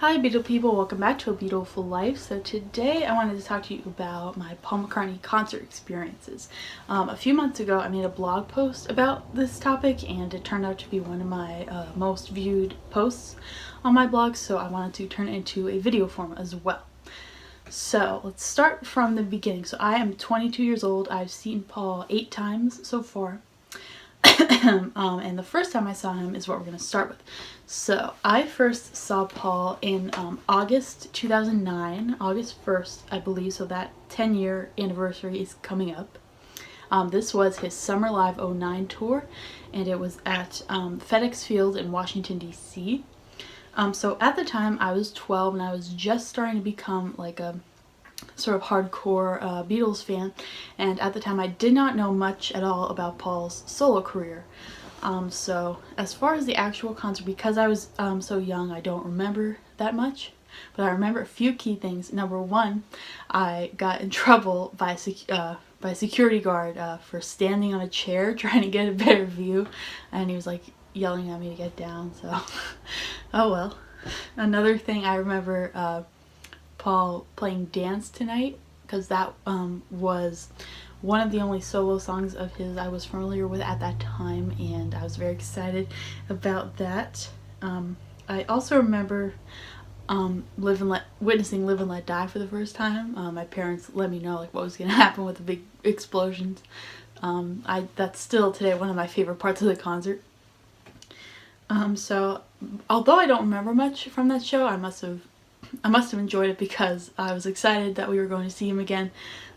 Hi Beatle people, welcome back to A Beautiful Life. So today I wanted to talk to you about my Paul McCartney concert experiences. A few months ago I made a blog post about this topic and it turned out to be one of my most viewed posts on my blog, so I wanted to turn it into a video form as well. So let's start from the beginning. So I am 22 years old. I've seen Paul 8 times so far. And the first time I saw him is what we're going to start with. So I first saw Paul in August 2009, August 1st, I believe, so that 10-year anniversary is coming up. This was his Summer Live '09 tour, and it was at FedEx Field in Washington, D.C. So at the time I was 12 and I was just starting to become like a sort of hardcore Beatles fan, and at the time I did not know much at all about Paul's solo career. So as far as the actual concert, because I was so young, I don't remember that much, but I remember a few key things. Number one, I got in trouble by a security guard for standing on a chair trying to get a better view, and he was like yelling at me to get down, so oh well. Another thing I remember, Paul playing Dance Tonight, because that was one of the only solo songs of his I was familiar with at that time, and I was very excited about that. I also remember witnessing Live and Let Die for the first time. My parents let me know like what was going to happen with the big explosions. That's still today one of my favorite parts of the concert. So although I don't remember much from that show, I must have enjoyed it because I was excited that we were going to see him again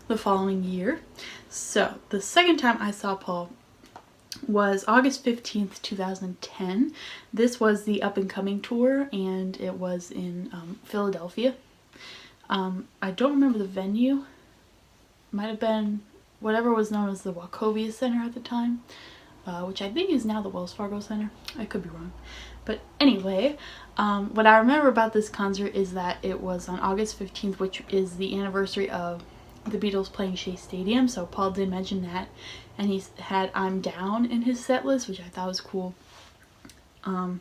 the following year. So the second time I saw Paul was August 15th, 2010. This was the Up and Coming tour, and it was in Philadelphia. I don't remember the venue. Might have been whatever was known as the Wachovia Center at the time, which I think is now the Wells Fargo Center. I could be wrong. But anyway, what I remember about this concert is that it was on August 15th, which is the anniversary of the Beatles playing Shea Stadium, so Paul did mention that, and he had I'm Down in his set list, which I thought was cool. And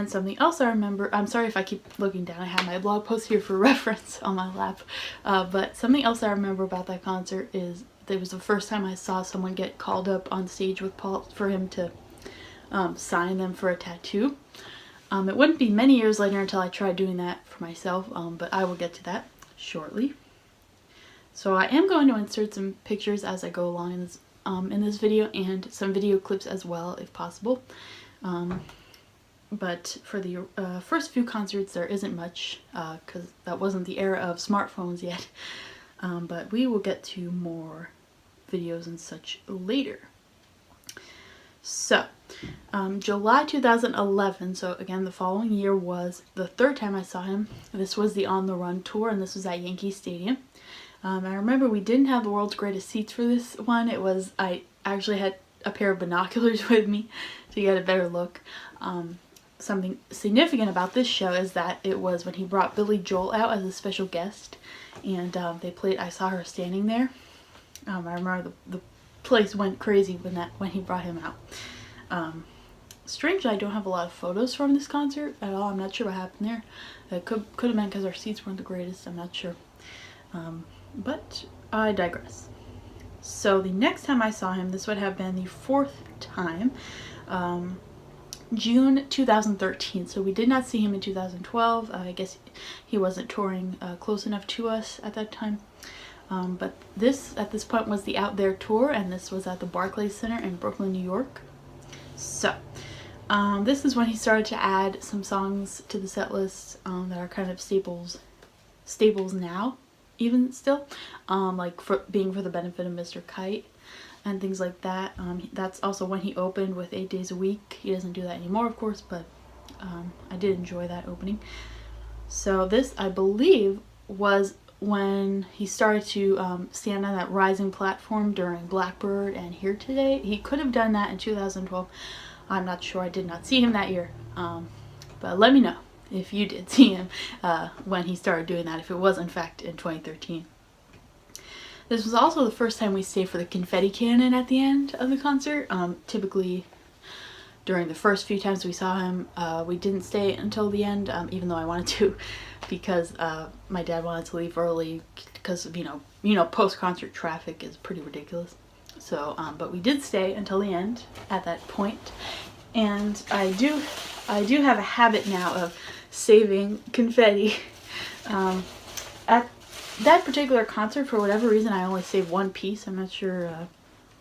something else I remember, I'm sorry if I keep looking down, I have my blog post here for reference on my lap, but something else I remember about that concert is it was the first time I saw someone get called up on stage with Paul for him to sign them for a tattoo. It wouldn't be many years later until I tried doing that for myself, but I will get to that shortly. So I am going to insert some pictures as I go along in this video, and some video clips as well if possible. But for the first few concerts there isn't much because that wasn't the era of smartphones yet. But we will get to more videos and such later. So, July 2011, so again the following year, was the third time I saw him. This was the On the Run tour, and this was at Yankee Stadium. I remember we didn't have the world's greatest seats for this one. I actually had a pair of binoculars with me to get a better look. Something significant about this show is that it was when he brought Billy Joel out as a special guest, and they played I Saw Her Standing There. I remember the place went crazy when he brought him out. Strangely, I don't have a lot of photos from this concert at all. I'm not sure what happened there. It could have been because our seats weren't the greatest. I'm not sure. But I digress. So the next time I saw him, this would have been the fourth time, June 2013. So we did not see him in 2012. I guess he wasn't touring close enough to us at that time. But this, at this point, was the Out There tour, and this was at the Barclays Center in Brooklyn, New York. So, this is when he started to add some songs to the set list that are kind of staples now, even still, like for the benefit of Mr. Kite and things like that. That's also when he opened with 8 Days a Week. He doesn't do that anymore, of course, but I did enjoy that opening. So this, I believe, was when he started to stand on that rising platform during Blackbird and Here Today. He could have done that in 2012. I'm not sure. I did not see him that year. But let me know if you did see him when he started doing that, if it was in fact in 2013. This was also the first time we stayed for the confetti cannon at the end of the concert. Typically during the first few times we saw him. We didn't stay until the end, even though I wanted to, because my dad wanted to leave early because of, post-concert traffic is pretty ridiculous. So, but we did stay until the end at that point. And I do have a habit now of saving confetti. At that particular concert, for whatever reason, I only saved one piece. I'm not sure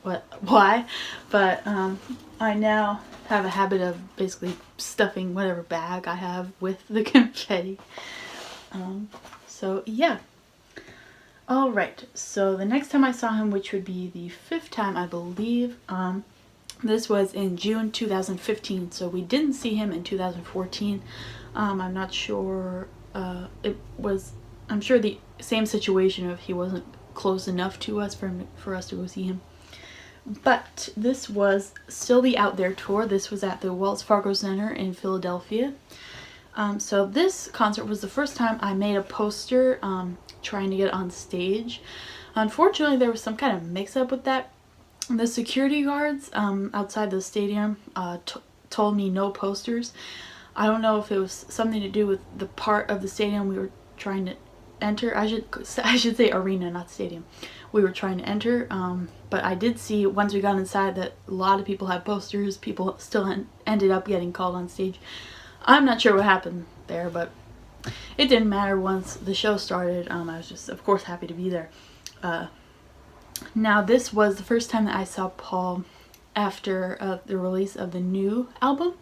why, but I now have a habit of basically stuffing whatever bag I have with the confetti. So yeah. Alright, so the next time I saw him, which would be the 5th time I believe, this was in June 2015, so we didn't see him in 2014. I'm not sure, I'm sure the same situation of he wasn't close enough to us for us to go see him. But this was still the Out There tour. This was at the Wells Fargo Center in Philadelphia. So this concert was the first time I made a poster trying to get on stage. Unfortunately, there was some kind of mix-up with that. The security guards outside the stadium told me no posters. I don't know if it was something to do with the part of the stadium we were trying to enter. I should say arena, not stadium. We were trying to enter, but I did see once we got inside that a lot of people had posters. People still ended up getting called on stage. I'm not sure what happened there, but it didn't matter once the show started. I was just, of course, happy to be there. Now, this was the first time that I saw Paul after the release of the new album.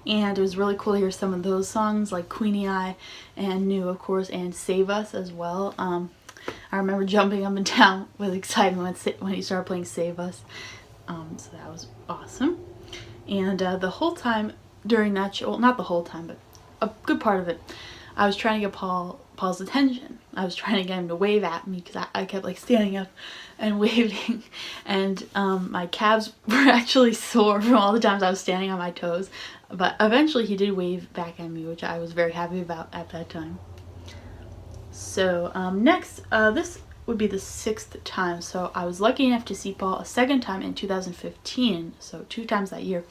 And it was really cool to hear some of those songs like Queenie Eye and New, of course, and Save Us as well. I remember jumping up and down with excitement when he started playing Save Us. So that was awesome. And the whole time during that show, well, not the whole time, but a good part of it, I was trying to get Paul's attention. I was trying to get him to wave at me because I kept like standing up and waving, and my calves were actually sore from all the times I was standing on my toes. But eventually he did wave back at me, which I was very happy about at that time. So next, this would be the 6th time. So I was lucky enough to see Paul a 2nd time in 2015, so 2 times that year.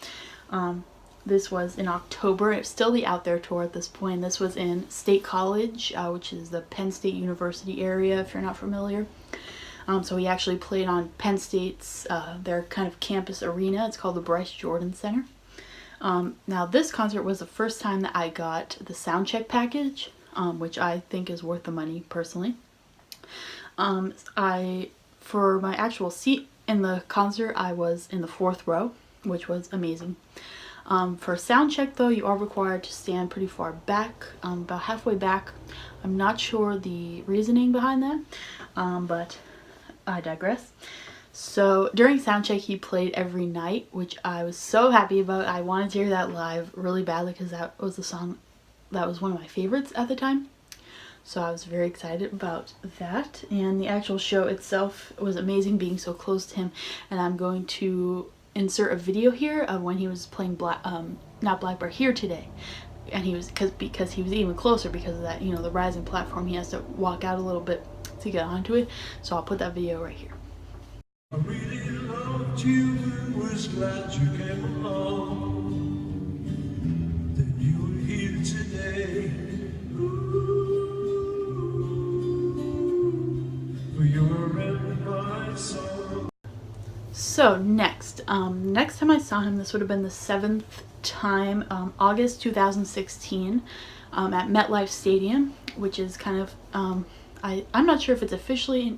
This was in October. It's still the Out There tour at this point. This was in State College, which is the Penn State University area, if you're not familiar. So he actually played on Penn State's, their kind of campus arena. It's called the Bryce Jordan Center. Now this concert was the first time that I got the soundcheck package, which I think is worth the money personally. For my actual seat in the concert, I was in the 4th row, which was amazing. For soundcheck though, you are required to stand pretty far back, about halfway back. I'm not sure the reasoning behind that, but I digress. So during soundcheck, he played Every Night, which I was so happy about. I wanted to hear that live really badly because that was the song that was one of my favorites at the time. So I was very excited about that. And the actual show itself was amazing, being so close to him. And I'm going to insert a video here of when he was playing not Blackbird, Here Today. And he was, because he was even closer because of that, the rising platform. He has to walk out a little bit to get onto it. So I'll put that video right here. I really loved you, was glad you came along, that you were here today. For you're in my song. So next time I saw him, this would have been the 7th time, August 2016, at MetLife Stadium, which is kind of, I'm not sure if it's officially,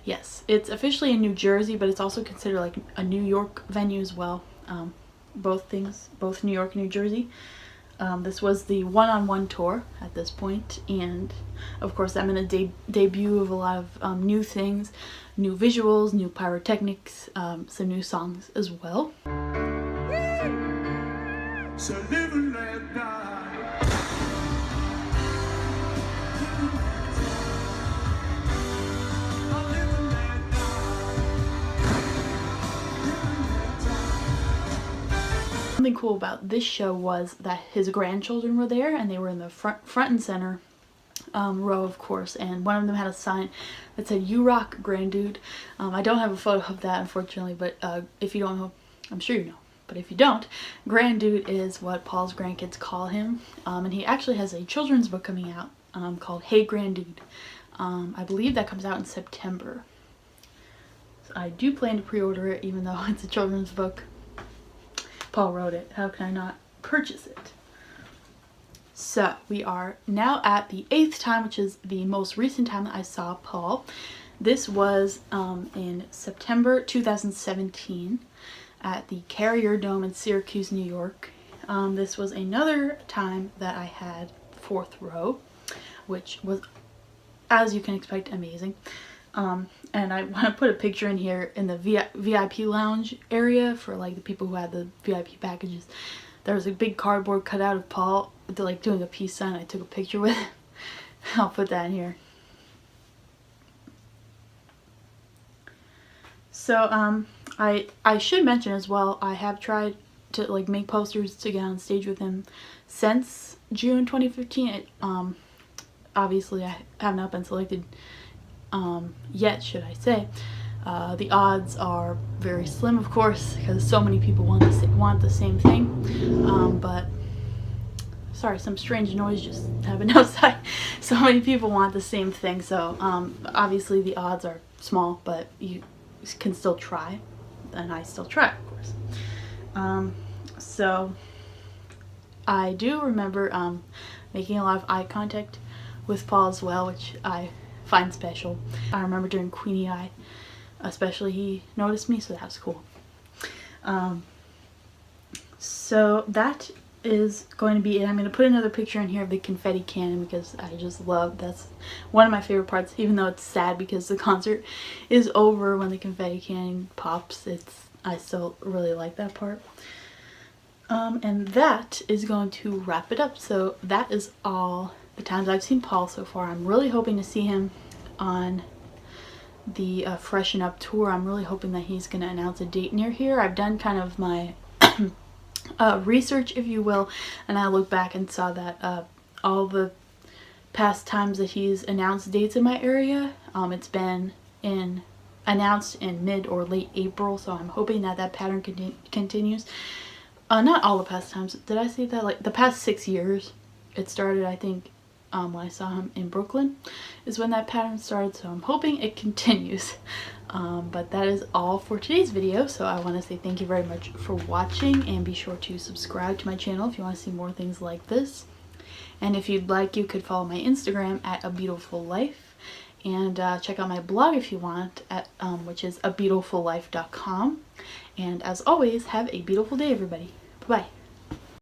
yes, it's officially in New Jersey, but it's also considered like a New York venue as well. Both New York and New Jersey. This was the one-on-one tour at this point, and of course I'm in a debut of a lot of new things, new visuals, new pyrotechnics, some new songs as well. So live and let die. I'll live and let die. something cool about this show was that his grandchildren were there, and they were in the front and center row, of course, and one of them had a sign that said "You rock, Granddude." I don't have a photo of that, unfortunately, but if you don't know, I'm sure you know, but if you don't, Granddude is what Paul's grandkids call him, and he actually has a children's book coming out called Hey Granddude. I believe that comes out in September. So I do plan to pre-order it, even though it's a children's book. Paul wrote it. How can I not purchase it? So we are now at the 8th time, which is the most recent time that I saw Paul. This was in September 2017 at the Carrier Dome in Syracuse, New York. This was another time that I had 4th row, which was, as you can expect, amazing. And I want to put a picture in here in the VIP lounge area for like the people who had the VIP packages. There was a big cardboard cutout of Paul like doing a peace sign. I took a picture with it. I'll put that in here. So I should mention as well, I have tried to like make posters to get on stage with him since June 2015. Obviously I have not been selected yet, should I say. The odds are very slim, of course, because so many people want the same thing. But sorry, some strange noise just happened outside. So many people want the same thing, so obviously the odds are small, but you can still try, and I still try, of course. So I do remember making a lot of eye contact with Paul as well, which I find special. I remember during Queenie Eye, especially, he noticed me, so that was cool. So that is going to be it. I'm going to put another picture in here of the confetti cannon because I just love, that's one of my favorite parts, even though it's sad because the concert is over when the confetti cannon pops. I still really like that part. And that is going to wrap it up. So that is all the times I've seen Paul so far. I'm really hoping to see him on the Freshen Up tour. I'm really hoping that he's going to announce a date near here. I've done kind of my research, if you will, and I looked back and saw that all the past times that he's announced dates in my area, it's been announced in mid or late April, so I'm hoping that that pattern continues. Not all the past times. Did I say that? Like the past 6 years. It started, I think, when I saw him in Brooklyn is when that pattern started, so I'm hoping it continues. But that is all for today's video, so I want to say thank you very much for watching, and be sure to subscribe to my channel if you want to see more things like this. And if you'd like, you could follow my Instagram at A Beautiful Life, and check out my blog if you want, at which is abeautifullife.com. And as always, have a beautiful day, everybody. Bye-bye.